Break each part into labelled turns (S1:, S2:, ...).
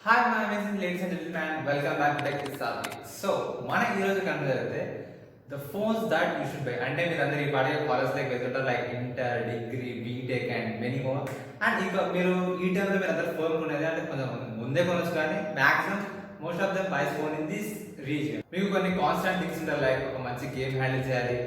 S1: Hi, my amazing ladies and gentlemen. Welcome back to Tech with Savi. So, మన ఈరోజు కనుక the phones that you should buy. అంటే మీరు అందరూ ఈ పాడే కాలేజ్ లైక్ వెళ్తుంటారు like inter degree BTech and many more. And ఇక మీరు ఈ టైంలో మీరు అందరూ ఫోన్ కొనేది అంటే కొంచెం ముందే కొనొచ్చు కానీ maximum most of them buys phone in this region. మీకు కొన్ని కాన్స్టెంట్ థింగ్స్ ఉంటాయి లైక్ ఒక మంచి గేమ్ హ్యాండిల్ చేయాలి,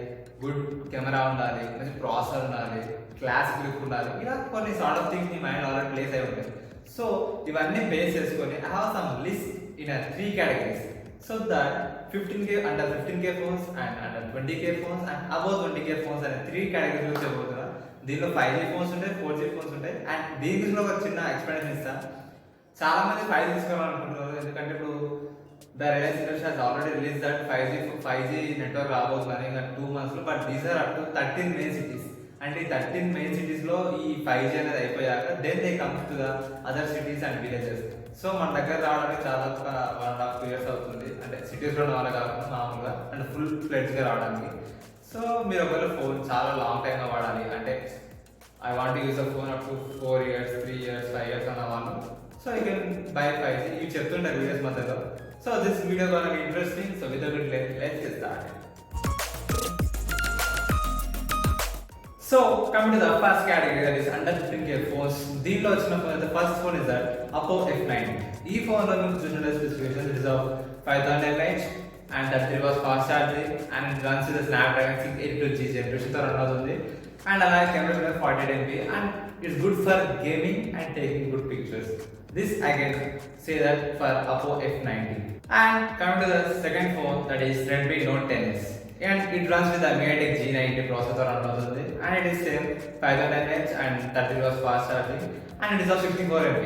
S1: గుడ్ కెమెరా ఉండాలి, మంచి ప్రాసెసర్ ఉండాలి, క్లాసిక్ లుక్ ఉండాలి, ఇలా కొన్ని సార్ట్ ఆఫ్ థింగ్స్ మీ మైండ్ ఆల్రెడీ ప్లేస్ అయి ఉంటాయి. సో ఇవన్నీ బేస్ చేసుకొని I have some list in a 3 categories so that 15k under 15k phones and under 20k phones and above 20k phones అనే 3 categories లో చెప్పబోతున్నా. దీనిలో 5G phones ఉంటాయి, 4G phones ఉంటాయి and దీని గురించి ఒక చిన్న ఎక్స్ప్లెనేషన్ ఇస్తా. చాలా మంది 5G తీసుకోవాలనుకుంటున్నారు ఎందుకంటే ఇప్పుడు the Reliance industry has already release that 5G network రాబోతుందని ఇంకా 2 months లో. But these are up to 13 main cities. అంటే ఈ 13 మెయిన్ సిటీస్ లో ఈ 5G అనేది అయిపోయాక then they comes to the other cities and villages. So మన దగ్గర రావడానికి చాలా 1.5 years అవుతుంది, అంటే సిటీస్ లో ఉన్న వాళ్ళ కాకుండా మామూలుగా అంటే ఫుల్ ఫ్లెడ్జ్ గా రావడానికి. సో మీరు ఒకవేళ ఫోన్ చాలా లాంగ్ టైమ్ గా వాడాలి అంటే I want use a phone up to 4 years 3 years 5 years అన్న వాళ్ళు so you can buy 5G. ఇవి చెప్తుంటారు వీడియోస్ మధ్యలో. So this video gonna be interesting. So without let's start. So coming to the first category, that is under 15k phones. దీనిలో వచ్చిన phone అయితే first phone is that Oppo F9. ఈ phone లో మీకు చూసిన specifications it is of 5000 mAh and 33 watts fast charging and it runs with the Snapdragon 682G generation తో run అవుతుంది. And అలాగే కెమెరా కూడా 48 MP and it's good for gaming and taking good pictures. This I can say that for Oppo F90. And coming to the second phone, that is Redmi Note 10s. And it runs with the MediaTek G90 processor run అవుతుంది and it is same 5000 mAh and 30 watts fast charging and it is of 64 MP.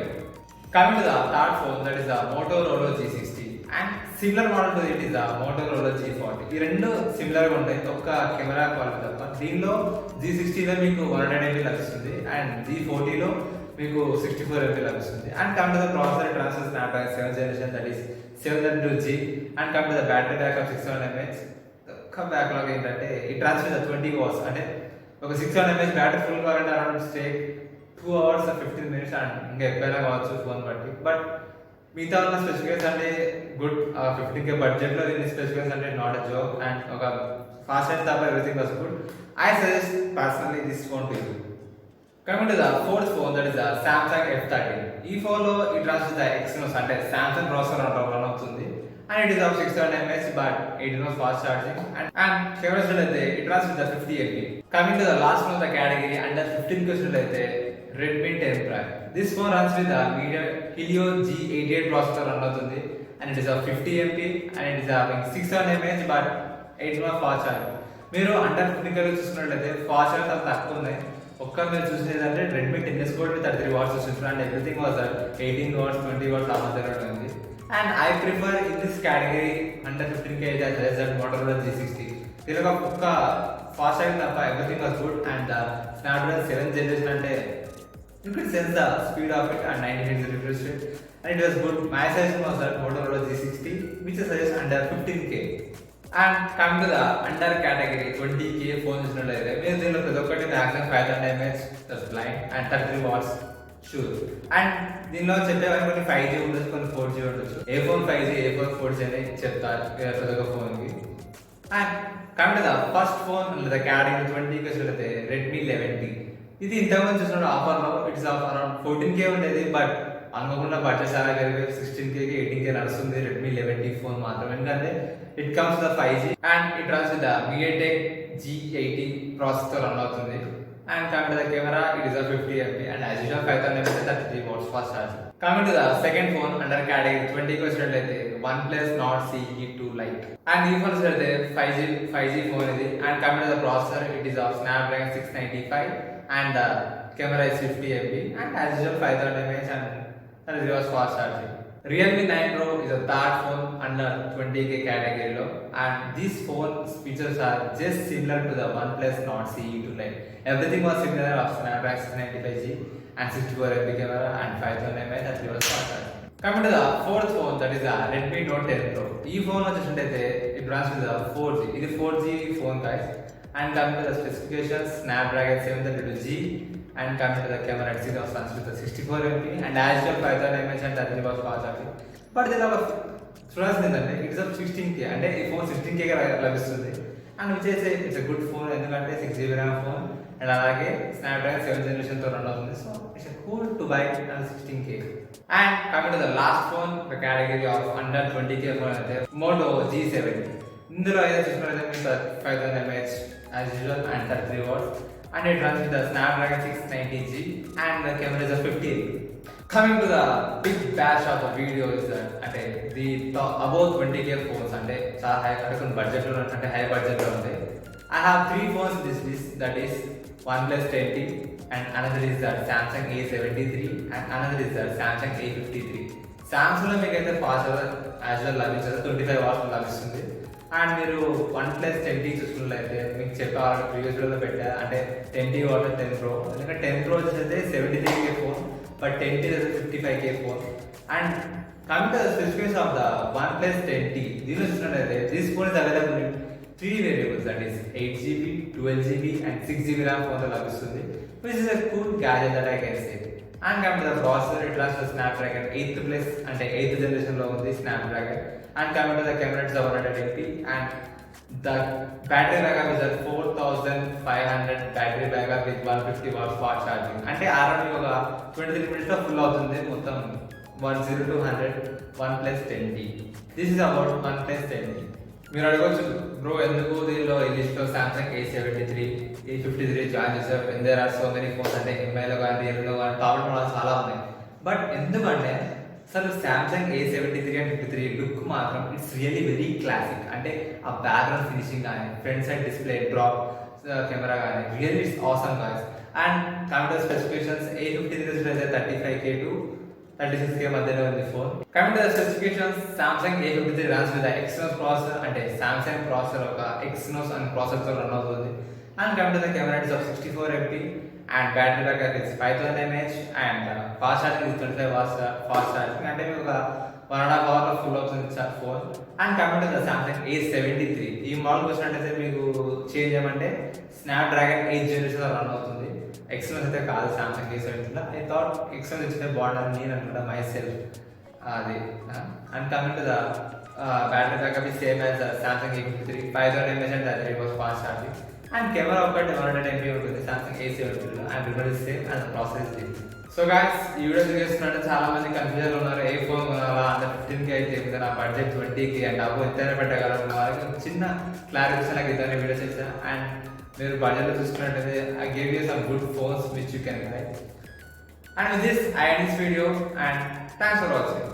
S1: Coming to the third phone, that is the Motorola G60 and similar model to it is the Motorola G40. ఈ రెండు similar గా ఉంటాయి ఒక్క camera quality తప్ప. దీనిలో G60 లో మీకు 100 MP లభిస్తుంది అండ్ G40 లో మీకు 64 MP లభిస్తుంది. And come to the processor, it runs with Snapdragon 7th generation, that is 732G. and come to the battery backup 600 mAh. Backlog ఏంటంటే ఇట్ రన్స్ విత్ 20 watts. అంటే ఒక 600 mAh battery full కావాలంటే around stay 2 hours 15 minutes and ఇంకా ఎక్కువైనా కావచ్చు phone బట్టి. But మిగతా ఉన్న స్పెసిఫికేషన్స్ అంటే గుడ్ 15k బడ్జెట్ లో దీని స్పెసిఫికేషన్స్ అంటే నాట్ ఎ జోక్ అండ్ ఒక ఫాస్ట్ అండ్ తప్ప everything was good. I suggest personally this phone to you. Coming to the fourth phone, that is the Samsung F13. ఈ phone లో it runs with the Exynos అంటే Samsung processor run అవుతుంది and it is of 600 mAh but 18 watts fast charging and camera అయితే it runs with the 50 MP. Coming to the last one of the category under 15 question అయితే Redmi 10 Prime. This phone runs with the Helio G88 processor run అవుతుంది and it is of 50 MP and it is having 600 mAh but 18 watts fast charging. మీరు under 15 చూసుకున్నట్లయితే fast charge చాలా తక్కువ ఉన్నాయి. ఒక్క మీరు చూసేదంటే Redmi 10s కూడా 33 watts వస్తుంది and everything was 18 watts 20 watts ఆ మధ్యలో ఉంది. And I prefer in this category under 15k that is that Motorola G60. దీనిలో ఒక్క ఫాస్ట్ చార్జింగ్ తప్ప everything was good and Snapdragon 7th generation అంటే you could sense the speed of it and 90 Hz refresh rate and it was good. My suggestion was that Motorola G60 which is suggest under 15k. And come to the under category 20k phones ఉన్నట్లయితే మీరు దీనిలో ప్రతి ఒక్కటి maximum 500 mAh that's blind and 33 watts sure. And దీనిలో చెప్పేవారు కొన్ని 5G ఉండొచ్చు, కొన్ని 4G ఉండొచ్చు. ఏ ఫోన్ 5G ఏ ఫోన్ 4G అని చెప్తారు ప్రతి ఒక్క ఫోన్కి. And come to the first phone the category 20కి వచ్చినట్లయితే Redmi 11T. ఇది ఇంతకుముందు చూసిన ఆఫర్లో ఇట్స్ ఆఫ్ అరౌండ్ 14k ఉండేది బట్ అనుకోకుండా బడ్జెట్ చాలా పెరిగి 16kకి 18k నడుస్తుంది Redmi 11T ఫోన్ మాత్రం. ఎందుకంటే it comes the 5G and it runs with the MediaTek G80 processor run అవుతుంది. And coming to the camera, it is a 50 MP and as usual 5000 mAh 33 watts fast charging. Coming to the second phone under category 20 కి వచ్చినట్లయితే OnePlus Nord CE2 Lite. And ఈ phone అయితే 5G phone ఇది. And coming to the processor, it is of Snapdragon 695 and the camera is 50 MP and as usual 5000 mAh and 33 watts fast charging. Realme 9 Pro is a third phone under 20k category లో and these phone features are just similar to the OnePlus Nord CE2 Lite. Everything was similar of Snapdragon 695G and 64 MP camera and 5000 mAh and 3 watts fast charging. Coming to the fourth phone, that is the Redmi Note 10 Pro. ఈ phone వచ్చేటైతే it runs with the 4G. ఇది 4G phone guys. And coming to the specifications, Snapdragon 732G and coming to the camera, it was launched with the 64 MP and as well 5000 mAh and 30 watts fast charging. But then our చూడాల్సింది ఏంటంటే it's 16K అంటే ఈ phone 16K లభిస్తుంది and which it's a good phone ఎందుకంటే 6GB RAM phone and అలాగే Snapdragon 7th generation తో run అవుతుంది so it's cool to buy and 16K. And coming to the last phone the category of under 20K phone అయితే Moto G70. ఇందులో అయితే చూసినట్లయితే మీకు 5000 mAh as usual and 33 watts and it runs with the Snapdragon 690G and the camera is a 50. Coming to the big bash of the video is that అంటే the above 20K phones అంటే చాలా high కొన్ని budget లో అంటే high budget లో ఉంటాయి. I have 3 phones in this list, that is OnePlus 10T and another is that Samsung A73 and another is that Samsung A53. Samsung లో మీకు అయితే ఫాస్ట్ యాజ్ వెల్ లభించదు 25 watts లభిస్తుంది అండ్ మీరు OnePlus 10T చూసుకున్నట్లయితే మీకు చెప్పాలి ప్రీవియస్ వీడియోలో పెట్టా అంటే 10T వాట్ 10 Pro ఎందుకంటే 10 Pro వచ్చేసి 73K phone but 10T is a 55K phone. And coming to the specifications of the OnePlus 10T, this phone is available in 3 variables, that is 8GB, 12GB and 6GB RAM phone which is a cool gadget that I can say. And coming to the processor, it runs the Snapdragon 8th plus and 8th generation of the Snapdragon. And coming to the camera, it's 100MP and the battery backup is at 4500 battery backup with 150 watts fast charging. అంటే around ఒక 23 minutes లో full అవుతుంది మొత్తం 10 to 100 OnePlus 10T. This is about OnePlus 10T. మీరు అడగవచ్చు bro ఎందుకు దీనిలో ఈ లిస్ట్ లో Samsung A73, A53 జాయిన్ చేశారు when there are so many phones అంటే ఎంఐలో కానీ రియల్మీలో కానీ టాప్ మోడల్స్ చాలా ఉన్నాయి బట్ ఎందుకంటే అసలు Samsung A73 and 53 లుక్ మాత్రం ఇట్స్ రియల్లీ వెరీ క్లాసిక్ అంటే ఆ బ్యాక్గ్రౌండ్ ఫినిషింగ్ కానీ front side display drop camera కానీ really it's awesome guys and computer specifications A53 అయితే 35K to 36K మధ్యలో ఉంది ఫోన్. Coming to the specifications Samsung A53 runs with Exynos processor అంటే Samsung processor ఒక Exynos అనే processor తో రన్ అవుతుంది and coming to the camera it's 64MP and battery backup is 5000 mAh and fast charging is 25 watts fast charging అంటే మీకు ఒక 1.5 hour లో full అవుతుంది phone. And coming to the Samsung A73 ఈ model వచ్చినట్టయితే మీకు చేంజ్ చేయమంటే స్నాప్డ్రాగన్ 8th జనరేషన్ లో రన్ అవుతుంది Exynos అయితే కాదు Samsung A73 లో. ఐ థాట్ Exynos ఇచ్చితే బాగుంటుంది నేను అనుకుంటా మై సెల్ఫ్ అది. And coming to the battery backup is same as Samsung A53 5000 mAh and 30 watts fast charging and camera ఒకటి 100MP ఉంటుంది Samsung A73 లో and remote is same and process ఇది. So guys ఈ video చూస్తున్నట్టు చాలా మంది confusion ఉన్నారు ఏ phone కొనాలా అండర్ 15K అయితే ఇంకా నా బడ్జెట్ 20K అండ్ అబ్బో ఎంతైనా పెట్టగలను వాళ్ళకి చిన్న క్లారిఫికేషన్ నాకు ఇద్దరు వీడియో చేశాను అండ్ మీరు బడ్జెట్లో చూసుకున్నట్టయితే I give you some good phones which you can buy. And with this I end this video and thanks for watching.